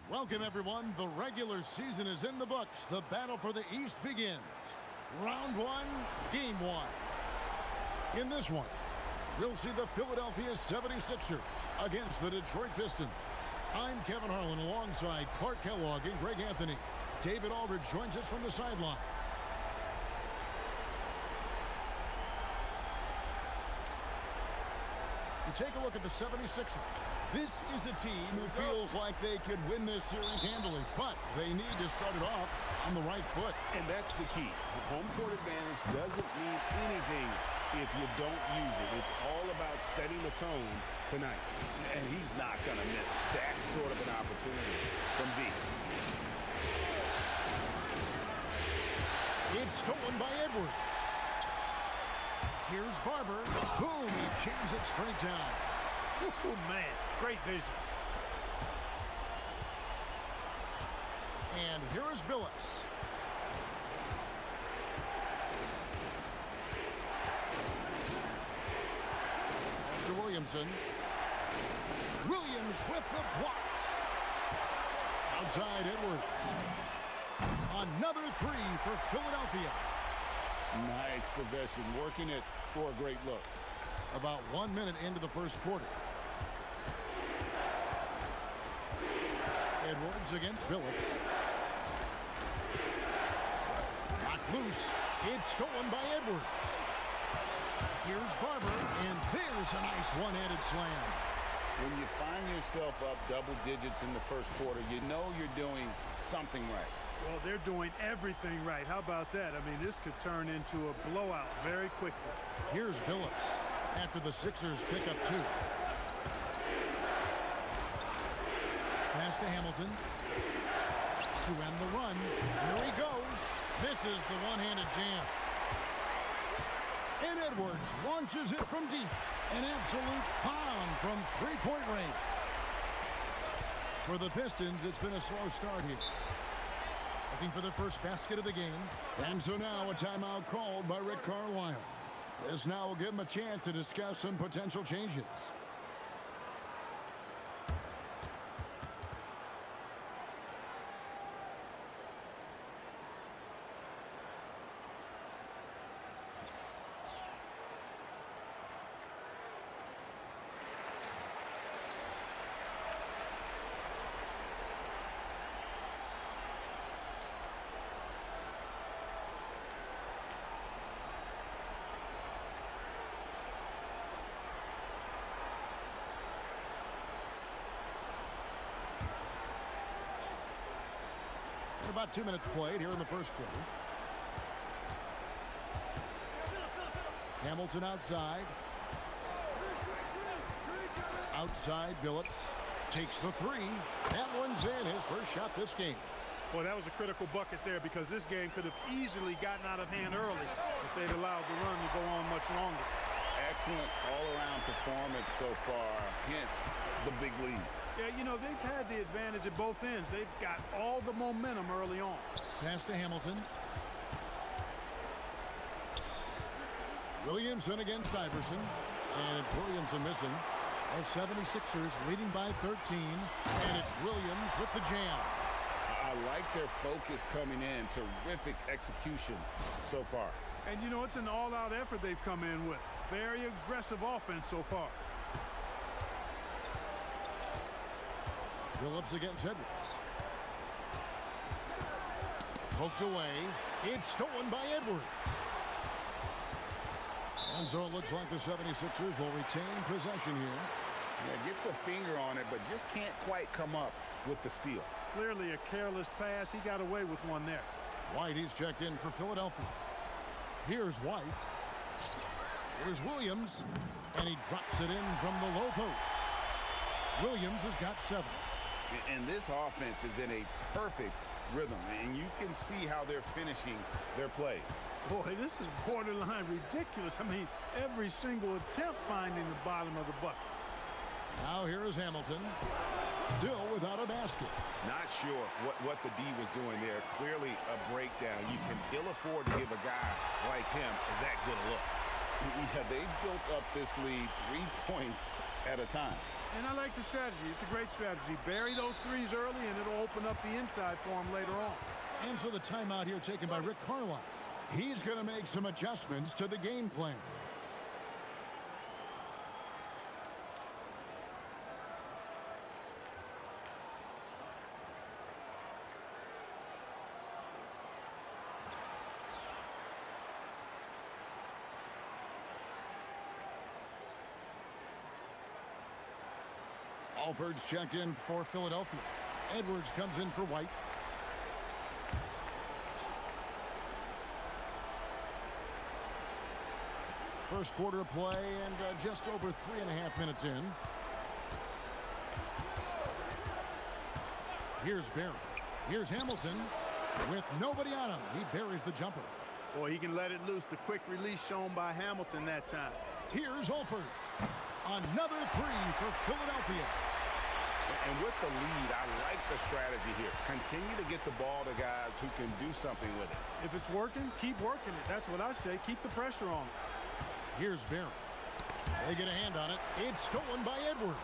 Welcome, everyone. The regular season is in the books. The battle for the East begins. Round one, game one. In this one, we'll see the Philadelphia 76ers against the Detroit Pistons. I'm Kevin Harlan alongside Clark Kellogg and Greg Anthony. David Aldridge joins us from the sideline. You take a look at the 76ers. This is a team who feels like they could win this series handily, but they need to start it off on the right foot. And that's the key. Home court advantage doesn't mean anything if you don't use it. It's all about setting the tone tonight. And he's not going to miss that sort of an opportunity from deep. It's stolen by Edwards. Here's Barber. Boom, he jams it straight down. Oh, man, great vision. And here is Billups. Mr. Williamson. Williams with the block. Outside Edwards. Another three for Philadelphia. Nice possession, working it for a great look. About 1 minute into the first quarter. Edwards against Billups. Knocked loose. It's stolen by Edwards. Here's Barber, and there's a nice one-handed slam. When you find yourself up double digits in the first quarter, you know you're doing something right. Well, they're doing everything right. How about that? I mean, this could turn into a blowout very quickly. Here's Billups after the Sixers pick up two. Pass to Hamilton. To end the run. Here he goes. Misses the one-handed jam. And Edwards launches it from deep. An absolute bomb from three-point range. For the Pistons, it's been a slow start here. Looking for the first basket of the game. And so now a timeout called by Rick Carlisle. This now will give him a chance to discuss some potential changes. About 2 minutes played here in the first quarter. Hamilton outside. Outside, Billups takes the three. That one's in, his first shot this game. Well, that was a critical bucket there because this game could have easily gotten out of hand early if they'd allowed the run to go on much longer. Excellent all-around performance so far, hence the big lead. Yeah, you know, they've had the advantage at both ends. They've got all the momentum early on. Pass to Hamilton. Williamson against Iverson. And it's Williamson missing. The 76ers leading by 13. And it's Williams with the jam. I like their focus coming in. Terrific execution so far. And, you know, it's an all-out effort they've come in with. Very aggressive offense so far. Billups against Edwards. Poked away. It's stolen by Edwards. And so it looks like the 76ers will retain possession here. Yeah, gets a finger on it, but just can't quite come up with the steal. Clearly a careless pass. He got away with one there. White is checked in for Philadelphia. Here's White. Here's Williams. And he drops it in from the low post. Williams has got 7. And this offense is in a perfect rhythm, and you can see how they're finishing their plays. Boy, this is borderline ridiculous. I mean, every single attempt finding the bottom of the bucket. Now here is Hamilton. Still without a basket. Not sure what the D was doing there. Clearly a breakdown. You can ill afford to give a guy like him that good a look. Yeah, they've built up this lead 3 points at a time. And I like the strategy. It's a great strategy. Bury those threes early, and it'll open up the inside for him later on. And so the timeout here taken by Rick Carlisle. He's going to make some adjustments to the game plan. Alford's checked in for Philadelphia. Edwards comes in for White. First quarter of play and just over 3.5 minutes in. Here's Barry. Here's Hamilton. With nobody on him, he buries the jumper. Boy, he can let it loose. The quick release shown by Hamilton that time. Here's Alford. Another three for Philadelphia. And with the lead, I like the strategy here. Continue to get the ball to guys who can do something with it. If it's working, keep working it. That's what I say. Keep the pressure on it. Here's Barry. They get a hand on it. It's stolen by Edwards.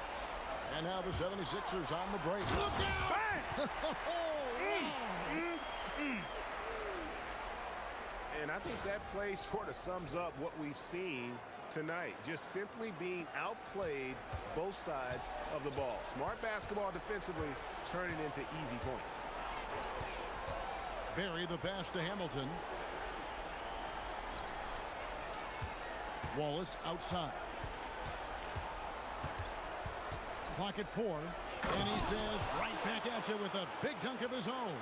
And now the 76ers on the break. Look out! Bang! And I think that play sort of sums up what we've seen tonight. Just simply being outplayed both sides of the ball. Smart basketball defensively, turning into easy points. Barry the pass to Hamilton. Wallace outside. Clock at 4. And he says right back at you with a big dunk of his own.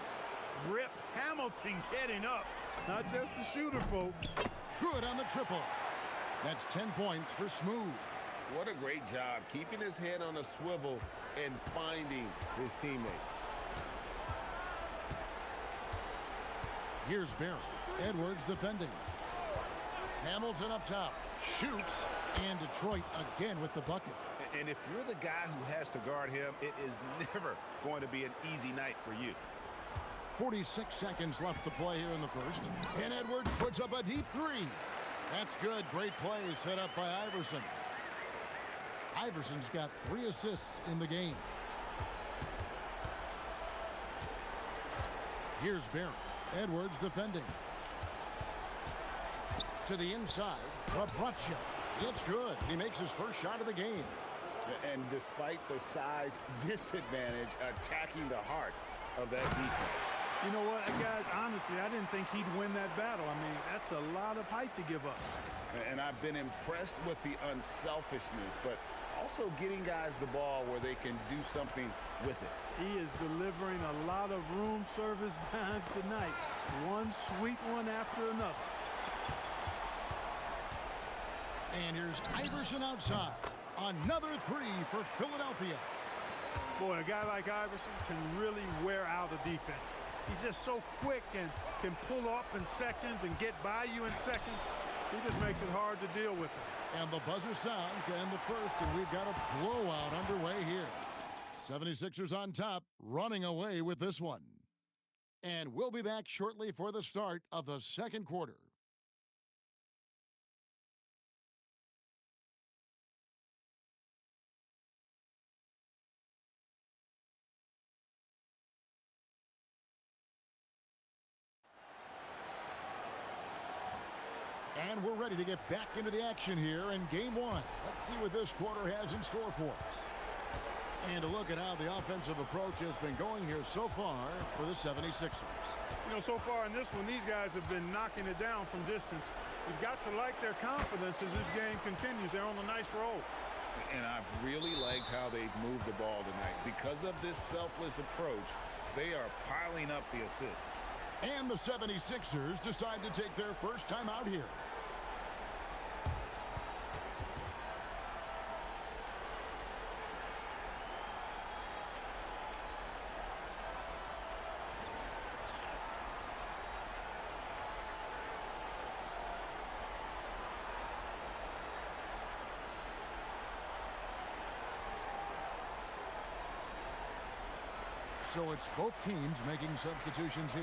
Rip Hamilton getting up. Not just a shooter, folks. Good on the triple. That's 10 points for Smooth. What a great job keeping his head on a swivel and finding his teammate. Here's Barry. Edwards defending. Hamilton up top. Shoots. And Detroit again with the bucket. And if you're the guy who has to guard him, it is never going to be an easy night for you. 46 seconds left to play here in the first. And Edwards puts up a deep three. That's good. Great play set up by Iverson. Iverson's got 3 assists in the game. Here's Barry. Edwards defending. To the inside. Rabracha. It's good. He makes his first shot of the game. And despite the size disadvantage, attacking the heart of that defense. You know what, guys, honestly, I didn't think he'd win that battle. I mean, that's a lot of height to give up. And I've been impressed with the unselfishness, but also getting guys the ball where they can do something with it. He is delivering a lot of room service dimes tonight. One sweet one after another. And here's Iverson outside. Another three for Philadelphia. Boy, a guy like Iverson can really wear out a defense. He's just so quick and can pull up in seconds and get by you in seconds. He just makes it hard to deal with him. And the buzzer sounds to end the first, and we've got a blowout underway here. 76ers on top, running away with this one. And we'll be back shortly for the start of the second quarter. And we're ready to get back into the action here in game one. Let's see what this quarter has in store for us. And a look at how the offensive approach has been going here so far for the 76ers. You know, so far in this one, these guys have been knocking it down from distance. You've got to like their confidence as this game continues. They're on a nice roll. And I've really liked how they've moved the ball tonight. Because of this selfless approach, they are piling up the assists. And the 76ers decide to take their first time out here. So it's both teams making substitutions here.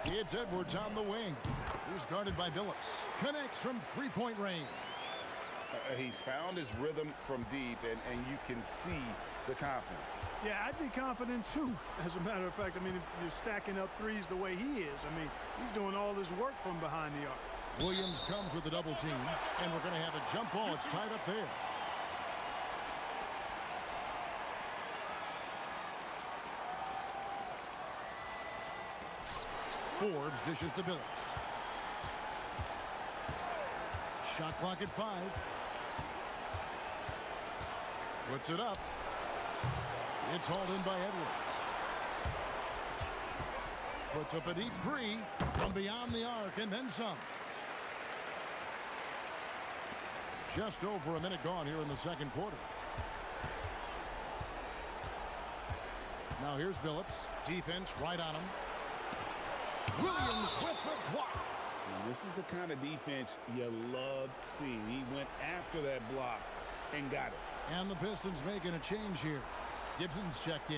It's Edwards on the wing. He's guarded by Billups. Connects from three-point range. He's found his rhythm from deep, and you can see the confidence. Yeah, I'd be confident too. As a matter of fact, I mean, if you're stacking up threes the way he is, I mean, he's doing all this work from behind the arc. Williams comes with the double team, and we're going to have a jump ball. It's tied up there. Forbes dishes to Billups. Shot clock at 5. Puts it up. It's hauled in by Edwards. Puts up a deep three from beyond the arc and then some. Just over a minute gone here in the second quarter. Now here's Billups. Defense right on him. Williams with the block. And this is the kind of defense you love seeing. He went after that block and got it. And the Pistons making a change here. Gibson's checked in.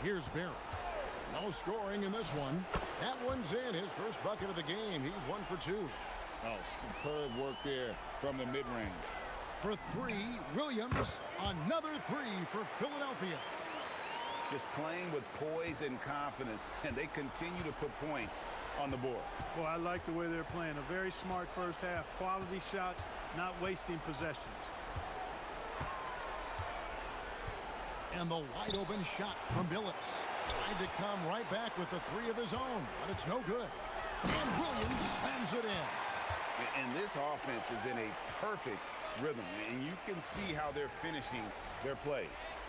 Here's Barry. No scoring in this one. That one's in. His first bucket of the game. He's 1 for 2. Oh, superb work there from the mid-range. For 3, Williams. Another 3 for Philadelphia. Just playing with poise and confidence, and they continue to put points on the board. Boy, I like the way they're playing. A very smart first half. Quality shots, not wasting possessions. And the wide open shot from Billups. Tried to come right back with the 3 of his own, but it's no good. And Williams slams it in. And this offense is in a perfect rhythm, and you can see how they're finishing their plays.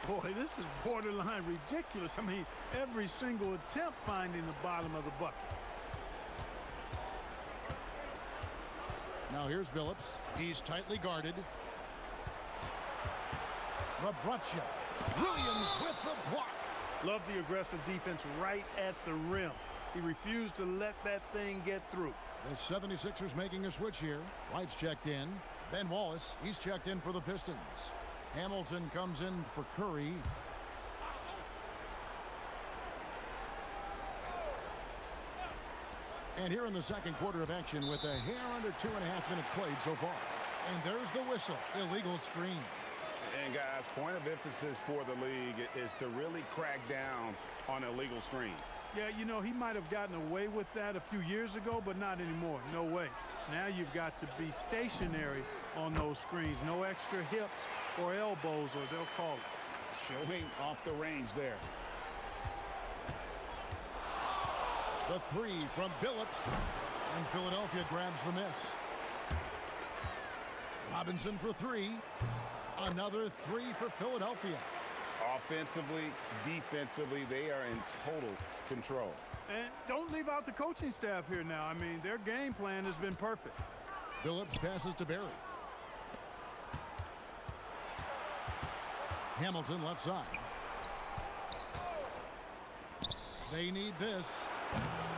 Boy, this is borderline ridiculous. I mean, every single attempt finding the bottom of the bucket. Now here's Billups. He's tightly guarded. Rabracha. Williams with the block. Love the aggressive defense right at the rim. He refused to let that thing get through. The 76ers making a switch here. White's checked in. Ben Wallace, he's checked in for the Pistons. Hamilton comes in for Curry. And here in the second quarter of action with a hair under 2.5 minutes played so far. And there's the whistle. Illegal screen. And guys, point of emphasis for the league is to really crack down on illegal screens. Yeah, you know, he might have gotten away with that a few years ago, but not anymore. No way. Now you've got to be stationary on those screens. No extra hips or elbows, or they'll call it. Showing off the range there. The 3 from Billups. And Philadelphia grabs the miss. Robinson for 3. Another 3 for Philadelphia. Offensively, defensively, they are in total control. And don't leave out the coaching staff here now. I mean, their game plan has been perfect. Billups passes to Barry. Hamilton left side. They need this.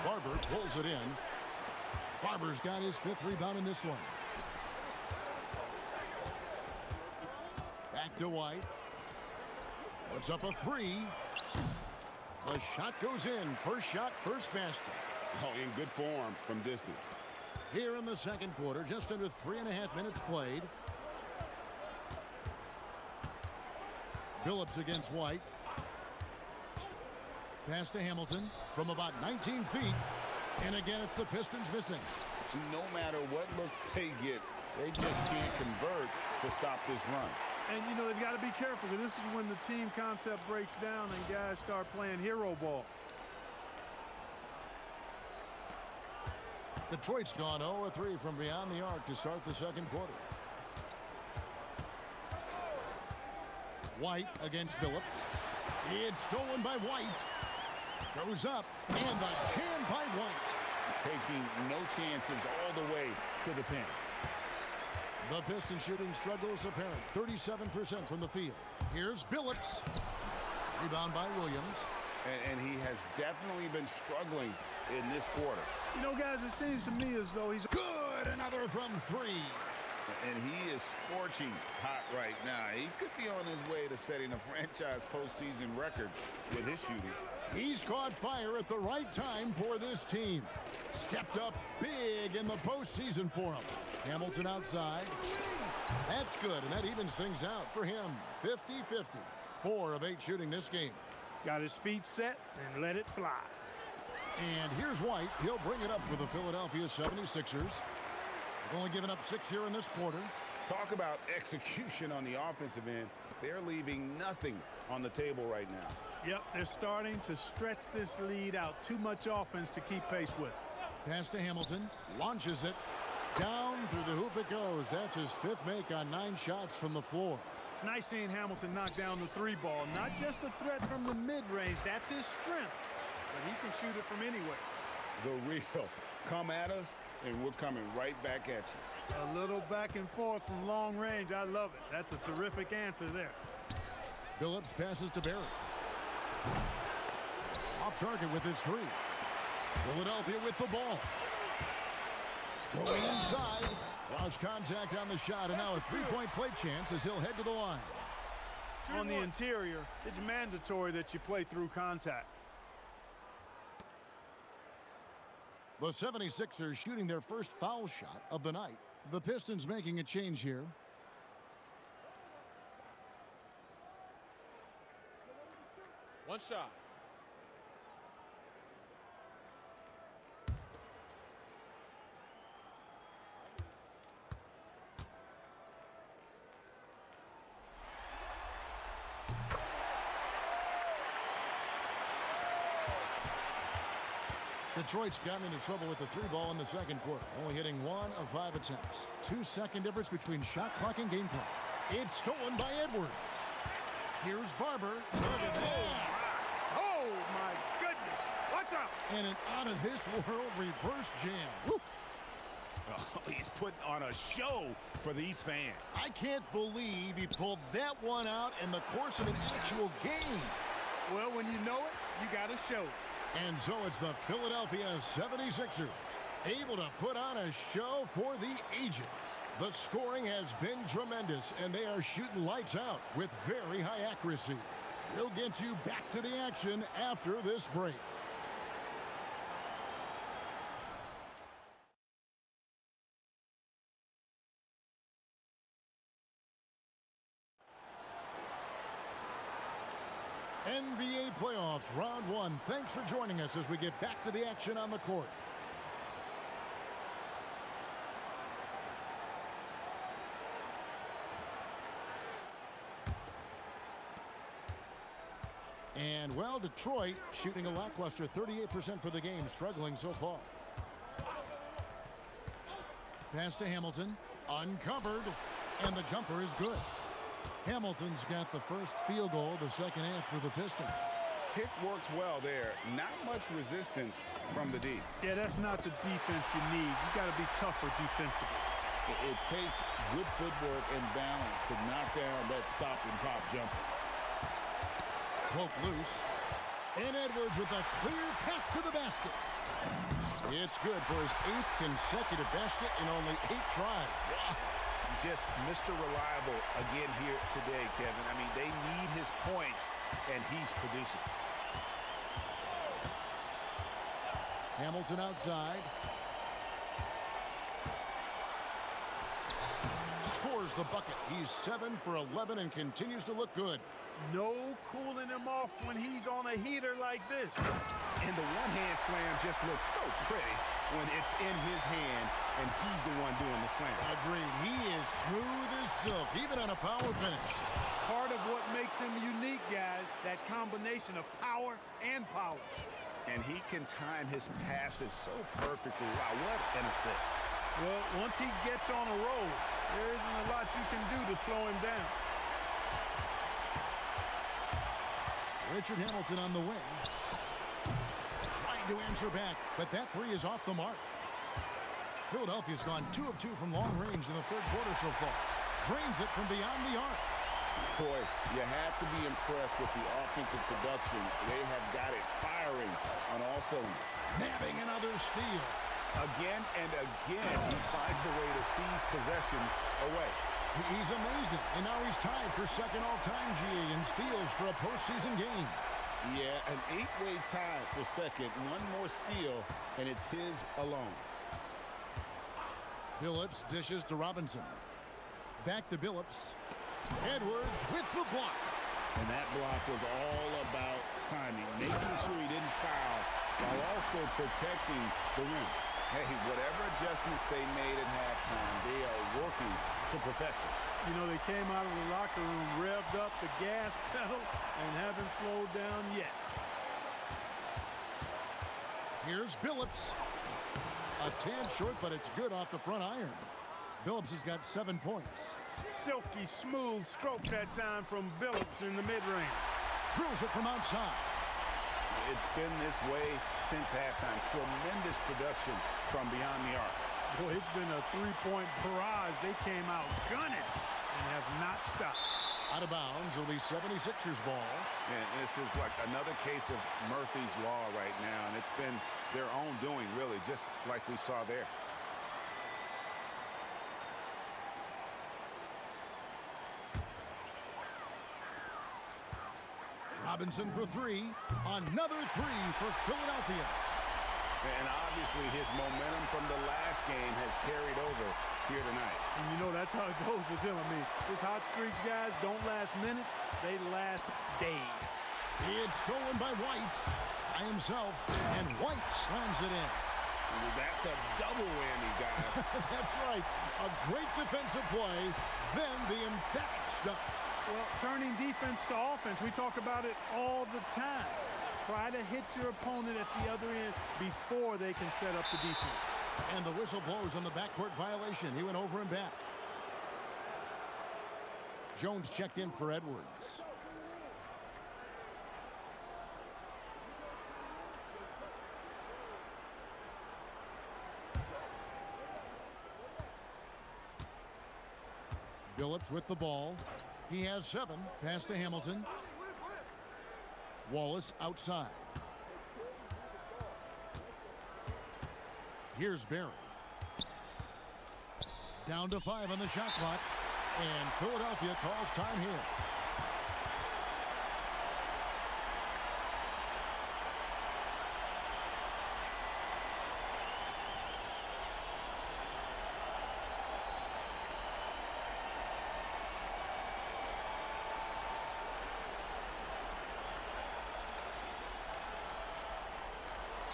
Barber pulls it in. Barber's got his 5th rebound in this one. Back to White. Puts up a 3. The shot goes in. First shot, first basket. Oh, in good form from distance. Here in the second quarter, just under 3.5 minutes played. Billups against White. Pass to Hamilton from about 19 feet. And again, it's the Pistons missing. No matter what looks they get, they just can't convert to stop this run. And, you know, they've got to be careful, because this is when the team concept breaks down and guys start playing hero ball. Detroit's gone 0-3 from beyond the arc to start the second quarter. White against Billups. It's stolen by White. Goes up, and the hand by White. Taking no chances all the way to the 10. The Pistons shooting struggles apparent. 37% from the field. Here's Billups. Rebound by Williams. And he has definitely been struggling in this quarter. You know, guys, it seems to me as though he's good. Another from 3. And he is scorching hot right now. He could be on his way to setting a franchise postseason record with his shooting. He's caught fire at the right time for this team. Stepped up big in the postseason for him. Hamilton outside. That's good, and that evens things out for him. 50-50. 4 of 8 shooting this game. Got his feet set and let it fly. And here's White. He'll bring it up for the Philadelphia 76ers. They've only given up 6 here in this quarter. Talk about execution on the offensive end. They're leaving nothing on the table right now. Yep, they're starting to stretch this lead out. Too much offense to keep pace with. Pass to Hamilton. Launches it. Down through the hoop it goes. That's his 5th make on 9 shots from the floor. It's nice seeing Hamilton knock down the 3 ball. Not just a threat from the mid-range. That's his strength. But he can shoot it from anywhere. The real. Come at us, and we're coming right back at you. A little back and forth from long range. I love it. That's a terrific answer there. Billups passes to Barrett. Off target with his 3. Philadelphia with the ball. Going inside. Lost contact on the shot, and now a 3-point play chance as he'll head to the line. On the interior, it's mandatory that you play through contact. The 76ers shooting their first foul shot of the night. The Pistons making a change here. One shot. Detroit's gotten into trouble with the 3 ball in the second quarter, only hitting 1 of 5 attempts. 2-second difference between shot clock and game clock. It's stolen by Edwards. Here's Barber. Oh, my goodness. What's up? And an out-of-this-world reverse jam. Woo. Oh, he's putting on a show for these fans. I can't believe he pulled that one out in the course of an actual game. Well, when you know it, you got to show it. And so it's the Philadelphia 76ers, able to put on a show for the ages. The scoring has been tremendous, and they are shooting lights out with very high accuracy. We'll get you back to the action after this break. NBA playoffs, round 1. Thanks for joining us as we get back to the action on the court. And, well, Detroit shooting a lackluster 38% for the game, struggling so far. Pass to Hamilton, uncovered, and the jumper is good. Hamilton's got the first field goal the second half for the Pistons. Pick works well there. Not much resistance from the D. Yeah, that's not the defense you need. You got to be tougher defensively. It takes good footwork and balance to knock down that stop and pop jumper. Poke loose. And Edwards with a clear path to the basket. It's good for his 8th consecutive basket in only 8 tries. Just Mr. Reliable again here today, Kevin. I mean, they need his points, and he's producing. Hamilton outside. Scores the bucket. He's 7 for 11 and continues to look good. No cooling him off when he's on a heater like this. And the one-hand slam just looks so pretty when it's in his hand and he's the one doing the slam. Agreed. He is smooth as silk, even on a power finish. Part of what makes him unique, guys, that combination of power and polish. And he can time his passes so perfectly. Wow, what an assist. Well, once he gets on a roll, there isn't a lot you can do to slow him down. Richard Hamilton on the wing. Trying to answer back, but that 3 is off the mark. Philadelphia's gone 2 of 2 from long range in the third quarter so far. Drains it from beyond the arc. Boy, you have to be impressed with the offensive production. They have got it firing on all cylinders. Nabbing another steal. Again and again, he finds a way to seize possessions away. He's amazing, and now he's tied for second all-time, GA, in steals for a postseason game. Yeah, an 8-way tie for second. One more steal, and it's his alone. Billups dishes to Robinson. Back to Billups. Edwards with the block. And that block was all about timing, making sure he didn't foul while also protecting the rim. Hey, whatever adjustments they made at halftime, they are working to perfection. You know, they came out of the locker room, revved up the gas pedal, and haven't slowed down yet. Here's Billups. A tad short, but it's good off the front iron. Billups has got 7 points. Silky smooth stroke that time from Billups in the mid-range. Drills it from outside. It's been this way since halftime. Tremendous production from beyond the arc. Boy, it's been a three-point barrage. They came out gunning and have not stopped. Out of bounds, it'll be 76ers ball. And this is like another case of Murphy's Law right now, and it's been their own doing, really, just like we saw there. Robinson for three. Another three for Philadelphia. And obviously his momentum from the last game has carried over here tonight. And you know that's how it goes with him. I mean, his hot streaks, guys, don't last minutes. They last days. It's stolen by White by himself, and White slams it in. That's a double whammy, guys. That's right. A great defensive play, then the emphatic stuff. Well, turning defense to offense, we talk about it all the time. Try to hit your opponent at the other end before they can set up the defense. And the whistle blows on the backcourt violation. He went over and back. Jones checked in for Edwards. Billups with the ball. He has 7. Pass to Hamilton. Wallace outside. Here's Barry. Down to 5 on the shot clock. And Philadelphia calls time here.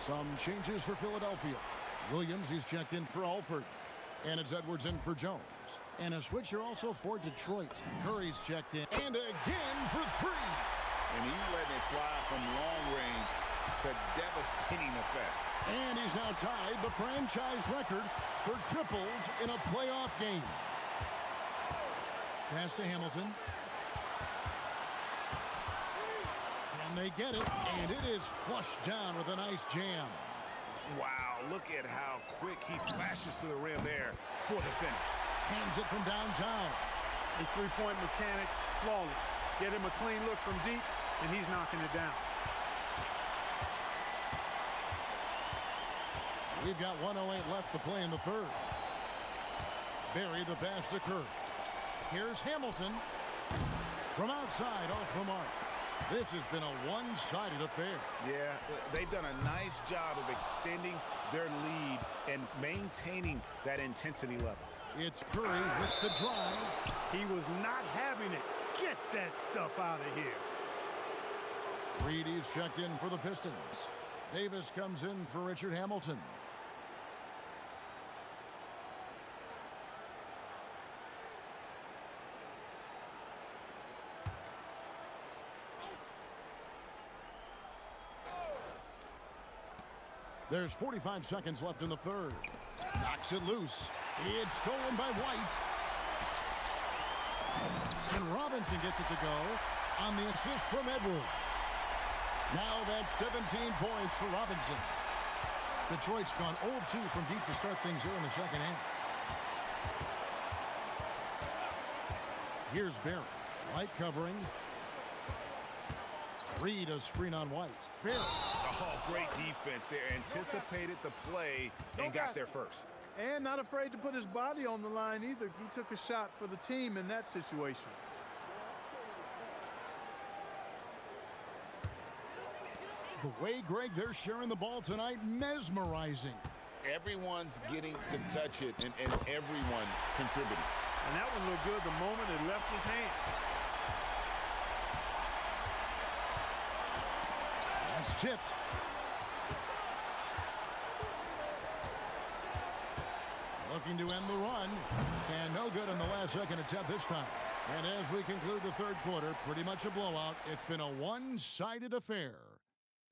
Some changes for Philadelphia. Williams, he's checked in for Alford. And it's Edwards in for Jones. And a switcher also for Detroit. Curry's checked in. And again for 3. And he's letting it fly from long range to devastating effect. And he's now tied the franchise record for triples in a playoff game. Pass to Hamilton. And they get it, and it is flushed down with a nice jam. Wow, look at how quick he flashes to the rim there for the finish. Hands it from downtown. His three-point mechanics, flawless. Get him a clean look from deep, and he's knocking it down. We've got 1:08 left to play in the third. Barry the pass to Curry. Here's Hamilton. From outside, off the mark. This has been a one-sided affair. Yeah, they've done a nice job of extending their lead and maintaining that intensity level. It's Curry with the drive. He was not having it. Get that stuff out of here. Reedy's checked in for the Pistons. Davis comes in for Richard Hamilton. There's 45 seconds left in the third. Knocks it loose. It's stolen by White. And Robinson gets it to go on the assist from Edwards. Now that's 17 points for Robinson. Detroit's gone 0-2 from deep to start things here in the second half. Here's Barry. Light covering. Reed a screen on White. Barry. Oh, great defense there. Anticipated the play and got there first. And not afraid to put his body on the line either. He took a shot for the team in that situation. The way, Greg, they're sharing the ball tonight, mesmerizing. Everyone's getting to touch it, and everyone's contributing. And that one looked good the moment it left his hand. That's tipped. Looking to end the run. And no good on the last second attempt this time. And as we conclude the third quarter, pretty much a blowout. It's been a one-sided affair.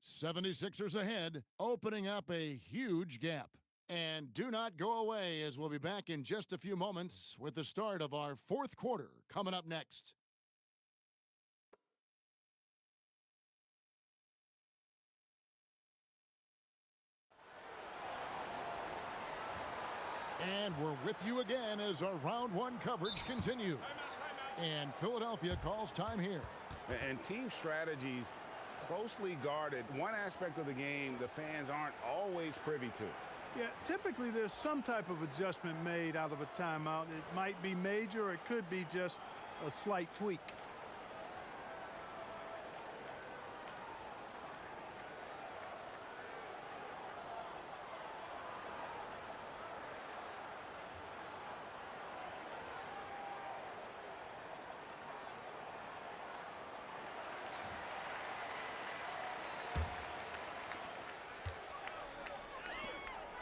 76ers ahead, opening up a huge gap. And do not go away, as we'll be back in just a few moments with the start of our fourth quarter coming up next. And we're with you again as our round one coverage continues. And Philadelphia calls time here. And team strategies closely guarded. One aspect of the game the fans aren't always privy to. Yeah, typically there's some type of adjustment made out of a timeout. It might be major, or it could be just a slight tweak.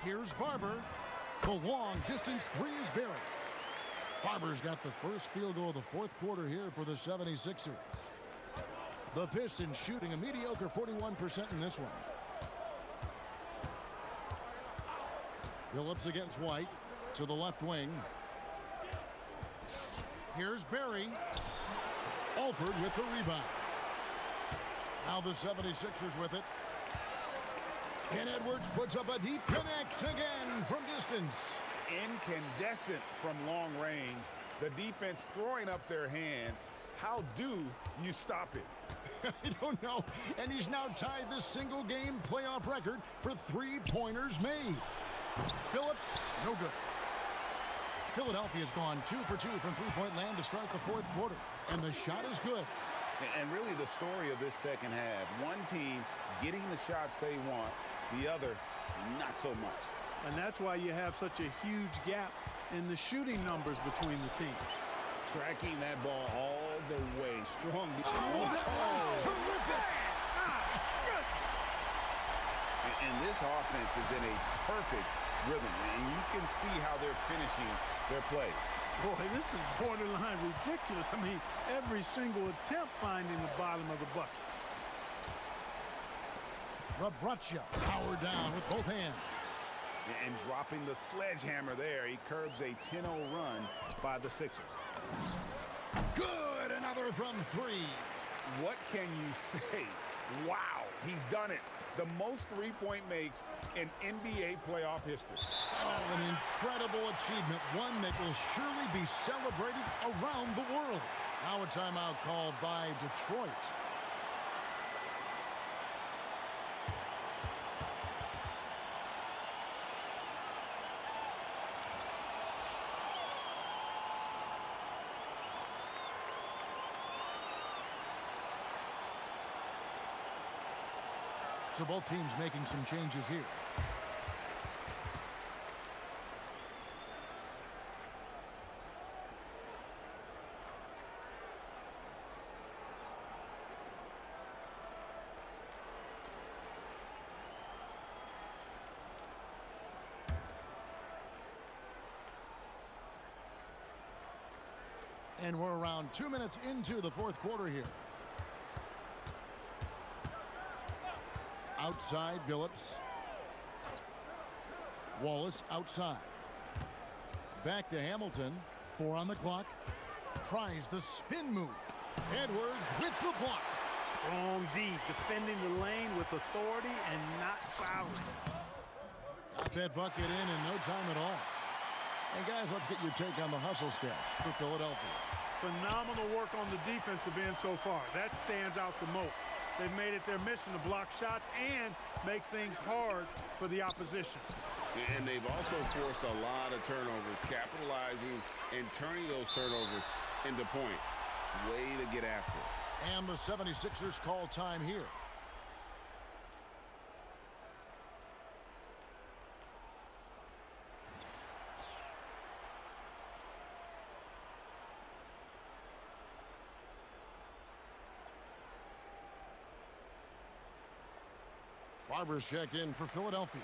Here's Barber. The long distance three is buried. Barber's got the first field goal of the fourth quarter here for the 76ers. The Pistons shooting a mediocre 41% in this one. Phillips against White to the left wing. Here's Barry. Alford with the rebound. Now the 76ers with it. And Edwards puts up a deep connects again from distance. Incandescent from long range. The defense throwing up their hands. How do you stop it? I don't know. And he's now tied the single-game playoff record for three-pointers made. Phillips, no good. Philadelphia's gone 2 for 2 from three-point land to start the fourth quarter. And the shot is good. And really the story of this second half. One team getting the shots they want. The other, not so much. And that's why you have such a huge gap in the shooting numbers between the teams. Tracking that ball all the way. Strong. Oh, that was terrific. And this offense is in a perfect rhythm. And you can see how they're finishing their plays. Boy, this is borderline ridiculous. I mean, every single attempt finding the bottom of the bucket. Rabracha powered down with both hands. And dropping the sledgehammer there, he curbs a 10-0 run by the Sixers. Good, another from three. What can you say? Wow, he's done it. The most three-point makes in NBA playoff history. Oh, an incredible achievement, one that will surely be celebrated around the world. Now a timeout called by Detroit. So both teams making some changes here. And we're around 2 minutes into the fourth quarter here. Outside, Billups. Wallace outside. Back to Hamilton. 4 on the clock. Tries the spin move. Edwards with the block. Strong D, defending the lane with authority and not fouling. Got that bucket in no time at all. And guys, let's get your take on the hustle stats for Philadelphia. Phenomenal work on the defensive end so far. That stands out the most. They've made it their mission to block shots and make things hard for the opposition. And they've also forced a lot of turnovers, capitalizing and turning those turnovers into points. Way to get after it. And the 76ers call time here. Barber's checked in for Philadelphia.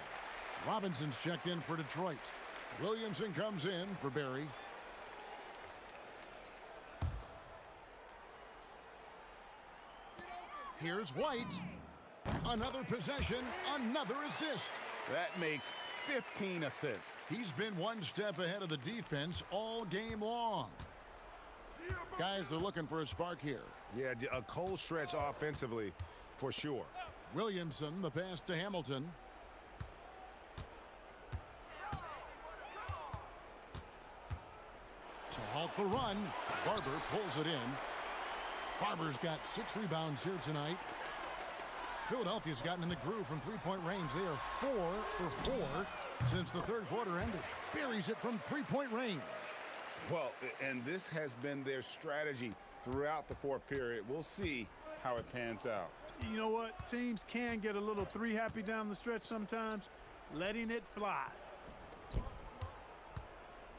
Robinson's checked in for Detroit. Williamson comes in for Barry. Here's White. Another possession, another assist. That makes 15 assists. He's been one step ahead of the defense all game long. Guys are looking for a spark here. Yeah, a cold stretch offensively for sure. Williamson, the pass to Hamilton. To halt the run, Barber pulls it in. Barber's got 6 rebounds here tonight. Philadelphia's gotten in the groove from three-point range. They are 4 for 4 since the third quarter ended. Buries it from three-point range. Well, and this has been their strategy throughout the fourth period. We'll see how it pans out. You know what? Teams can get a little three-happy down the stretch sometimes, letting it fly.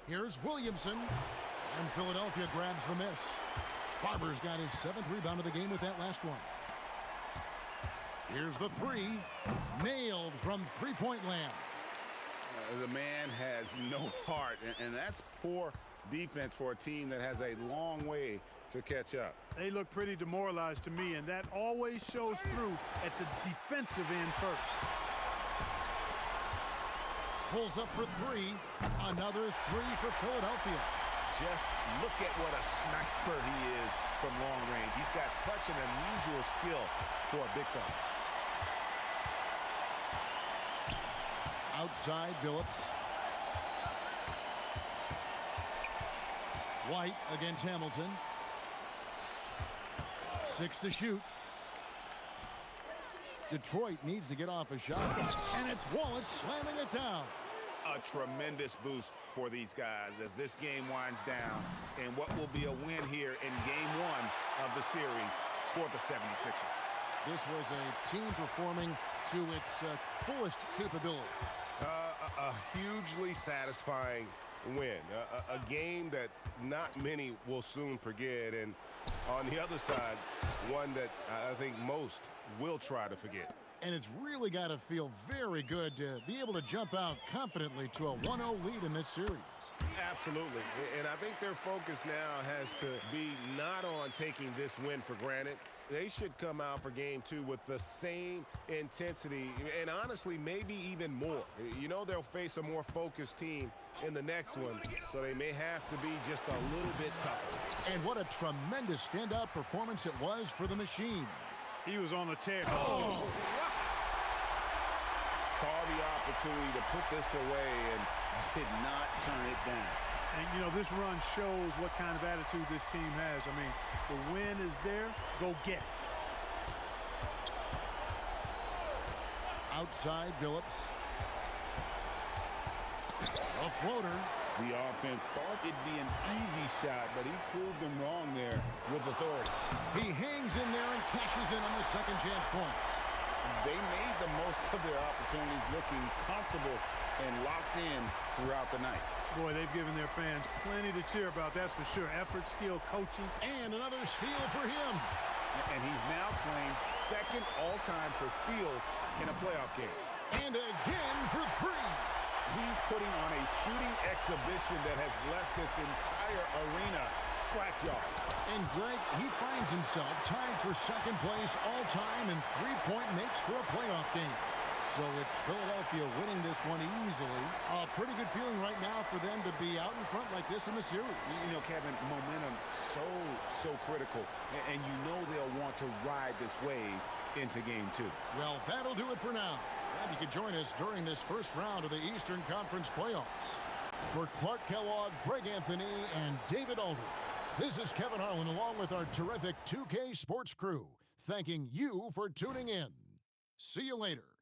Here's Williamson, and Philadelphia grabs the miss. Barber's got his 7th rebound of the game with that last one. Here's the three, nailed from three-point land. The man has no heart, and that's poor defense for a team that has a long way to catch up. They look pretty demoralized to me, and that always shows through at the defensive end first. Pulls up for 3. Another 3 for Philadelphia. Just look at what a sniper he is from long range. He's got such an unusual skill for a big fella. Outside Billups. White against Hamilton. 6 to shoot. Detroit needs to get off a shot, and it's Wallace slamming it down. A tremendous boost for these guys as this game winds down and what will be a win here in game 1 of the series for the 76ers. This was a team performing to its fullest capability. A hugely satisfying win. A game that not many will soon forget, and on the other side, one that I think most will try to forget. And it's really got to feel very good to be able to jump out confidently to a 1-0 lead in this series. Absolutely. And I think their focus now has to be not on taking this win for granted. They should come out for game 2 with the same intensity and honestly maybe even more. You know they'll face a more focused team in the next one, so they may have to be just a little bit tougher. And what a tremendous standout performance it was for the Machine. He was on a tear. Oh! Saw the opportunity to put this away and did not turn it down. And, you know, this run shows what kind of attitude this team has. I mean, the win is there. Go get it. Outside Billups. A floater. The offense thought it'd be an easy shot, but he proved them wrong there with authority. He hangs in there and cashes in on the second chance points. They made the most of their opportunities, looking comfortable and locked in throughout the night. Boy, they've given their fans plenty to cheer about, that's for sure. Effort, skill, coaching. And another steal for him. And he's now playing second all-time for steals in a playoff game. And again for 3. He's putting on a shooting exhibition that has left this entire arena slack-jawed. And Greg, he finds himself tied for second place all-time in three-point makes for a playoff game. So it's Philadelphia winning this one easily. A pretty good feeling right now for them to be out in front like this in the series. You know, Kevin, momentum so critical. And you know they'll want to ride this wave into game 2. Well, that'll do it for now. And you can join us during this first round of the Eastern Conference playoffs. For Clark Kellogg, Greg Anthony, and David Aldridge, this is Kevin Harlan along with our terrific 2K Sports crew. thanking you for tuning in. See you later.